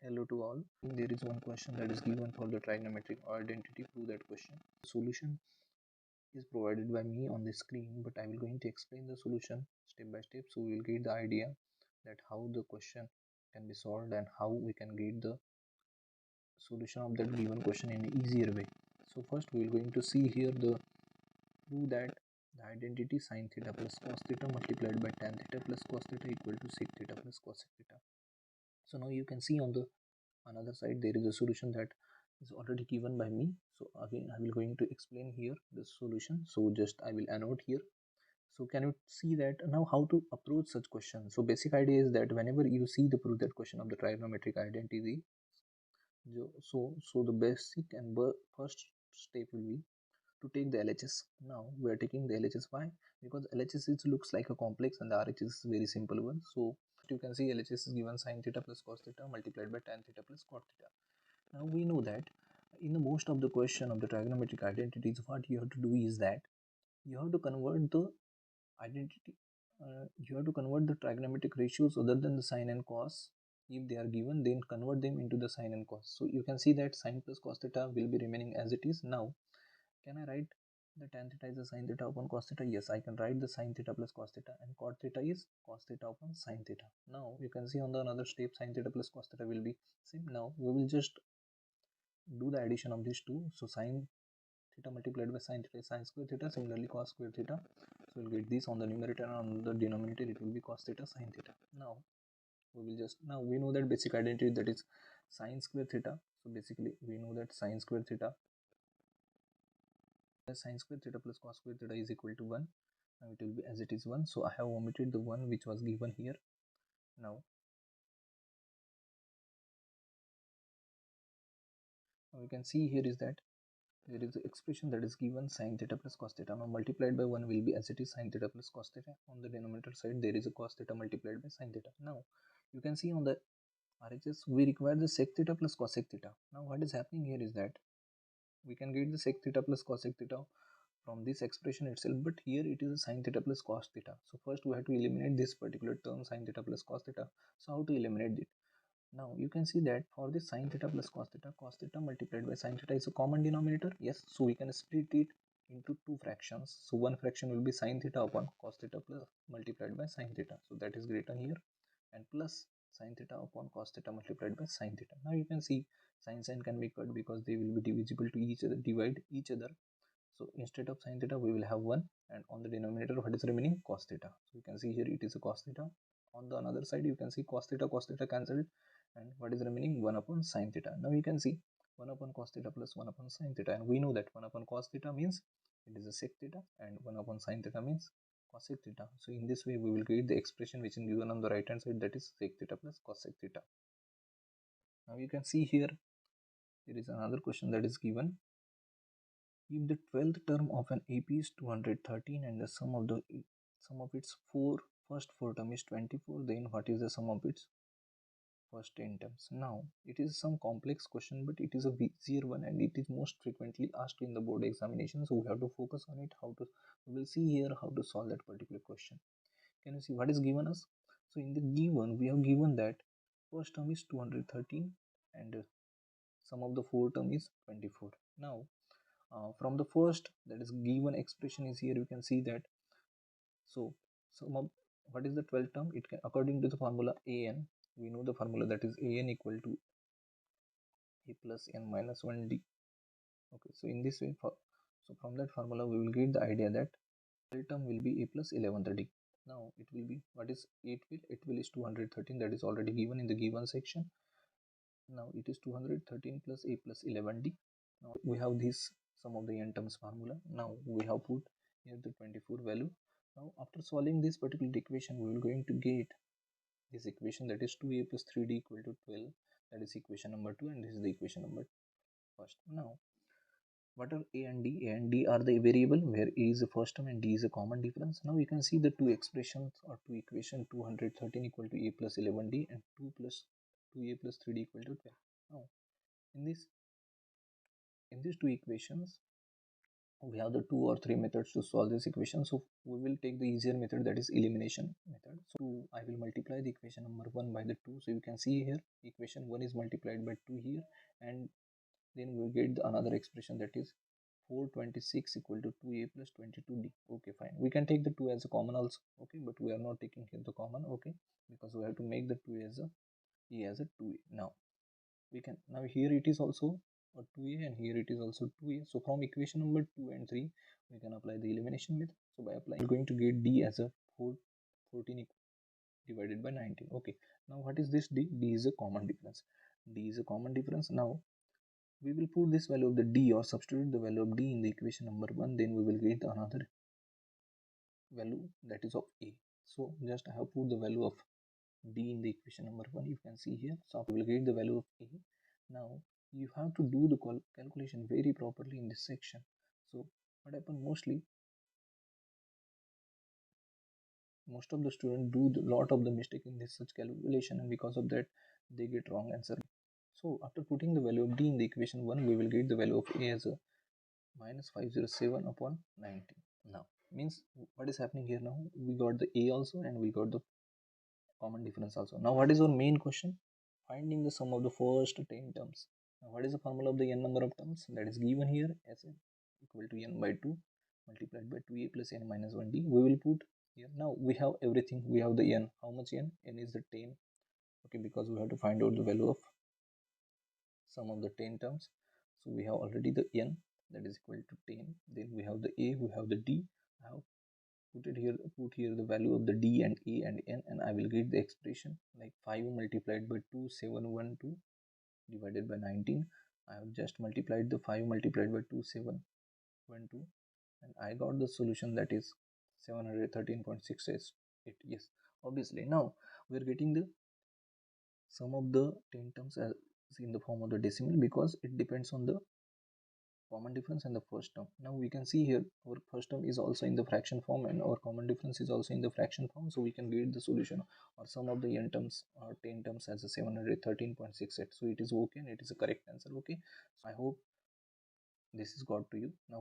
Hello to all. There is one question that is given for the trigonometric identity. Prove that question. The solution is provided by me on the screen, but I will going to explain the solution step by step, so we will get the idea that how the question can be solved and how we can get the solution of that given question in an easier way. So first we are going to see here the prove that the identity sin theta plus cos theta multiplied by tan theta plus cos theta equal to sec theta plus cosec theta. So now you can see on the another side there is a solution that is already given by me. So again I will going to explain here the solution, so just I will annotate here. So can you see that now how to approach such question? So basic idea is that whenever you see the proof that question of the trigonometric identity, so the basic and first step will be to take the LHS. Now we are taking the LHS. Why? Because LHS looks like a complex and the RHS is very simple one. So you can see LHS is given sin theta plus cos theta multiplied by tan theta plus cot theta. Now we know that in the most of the question of the trigonometric identities, what you have to do is that you have to convert the identity, you have to convert the trigonometric ratios other than the sin and cos. If they are given, then convert them into the sin and cos. So you can see that sin plus cos theta will be remaining as it is. Now can I write the tan theta is a sin theta upon cos theta? Yes, I can write the sin theta plus cos theta, and cot theta is cos theta upon sin theta. Now you can see on the another step sin theta plus cos theta will be same. Now we will just do the addition of these two. So sin theta multiplied by sin theta is sin square theta, similarly cos square theta. So we'll get this on the numerator, and on the denominator it will be cos theta sin theta. Now we will just, now we know that basic identity, that is sin square theta. So basically we know that sin square theta sin square theta plus cos square theta is equal to 1. Now it will be as it is 1. So I have omitted the 1 which was given here. Now we can see here is that there is an expression that is given sin theta plus cos theta. Now multiplied by 1 will be as it is sin theta plus cos theta. On the denominator side there is a cos theta multiplied by sin theta. Now you can see on the RHS we require the sec theta plus cosec theta. Now what is happening here is that we can get the sec theta plus cosec theta from this expression itself, but here it is a sin theta plus cos theta. So first we have to eliminate this particular term sin theta plus cos theta. So how to eliminate it? Now you can see that for this sin theta plus cos theta multiplied by sin theta is a common denominator. Yes, so we can split it into two fractions. So one fraction will be sin theta upon cos theta plus multiplied by sin theta. So that is written here, and plus sin theta upon cos theta multiplied by sin theta. Now you can see sin can be cut because they will be divisible to each other, divide each other. So instead of sin theta we will have 1, and on the denominator what is remaining? Cos theta. So you can see here it is a cos theta. On the another side you can see cos theta cancelled, and what is remaining? 1 upon sin theta. Now you can see 1 upon cos theta plus 1 upon sin theta, and we know that 1 upon cos theta means it is a sec theta, and 1 upon sin theta means cosec theta. So in this way we will get the expression which is given on the right hand side, that is sec theta plus cosec theta. Now you can see here there is another question that is given. If the 12th term of an AP is 213 and the sum of its first four term is 24, then what is the sum of its first 10 terms? Now it is some complex question, but it is a easier one, and it is most frequently asked in the board examination. So we have to focus on it. We will see here how to solve that particular question. Can you see what is given us? So in the given we have given that first term is 213 and sum of the four term is 24. Now from the first, that is given expression is here, you can see that. So what is the 12th term? It can, according to the formula an, we know the formula, that is an equal to a plus n minus 1d. Okay, so in this way, so from that formula we will get the idea that 12th term will be a plus 11th d. Now it will be, what is 8 will is 213, that is already given in the given section. Now it is 213 plus a plus 11d. Now we have this sum of the n terms formula. Now we have put here the 24 value. Now after solving this particular equation we will going to get this equation, that is 2a plus 3d equal to 12. That is equation number 2, and this is the equation number first. Now what are a and d? A and d are the variable where a is the first term and d is a common difference. Now you can see the two expressions or two equation, 213 equal to a plus 11d and 2a plus 3d equal to 12. Now in these two equations we have the 2 or 3 methods to solve this equation. So we will take the easier method, that is elimination method. So I will multiply the equation number 1 by the 2. So you can see here equation 1 is multiplied by 2 here, and then we will get the another expression, that is 426 equal to 2a plus 22d. Okay, fine, we can take the 2 as a common also. Okay, but we are not taking here the common. Okay, because we have to make the 2 as a 2a. Now we can, now here it is also a 2a and here it is also 2a. So from equation number 2 and 3 we can apply the elimination method. So by applying, we're going to get d as a 14 divided by 19. Okay, now what is this d? D is a common difference. D is a common difference. Now we will put this value of the d, or substitute the value of d in the equation number 1, then we will get another value, that is of a. So just I have put the value of d in the equation number 1, you can see here. So we will get the value of a. Now you have to do the calculation very properly in this section. So what happens, most of the students do a lot of the mistake in this such calculation, and because of that they get wrong answer. So after putting the value of d in the equation 1, we will get the value of a as a minus 507 upon 90. Now means what is happening here, now we got the a also and we got the common difference also. Now what is our main question? Finding the sum of the first 10 terms. Now what is the formula of the n number of terms? That is given here as n equal to n by 2 multiplied by 2a plus n minus 1d. We will put here. Now we have everything. We have the n. How much n? N is the 10. Okay, because we have to find out the value of sum of the 10 terms. So we have already the n, that is equal to 10. Then we have the a, we have the d. Now put here the value of the d and a and n, and I will get the expression like 5 multiplied by 2712 divided by 19. I have just multiplied the 5 multiplied by 2712 and I got the solution, that is 713.68. Yes, obviously now we are getting the sum of the 10 terms as in the form of the decimal, because it depends on the common difference and the first term. Now we can see here our first term is also in the fraction form and our common difference is also in the fraction form, so we can get the solution or sum of the n terms or 10 terms as a 713.68. So it is okay and it is a correct answer. Okay, so I hope this is got to you. Now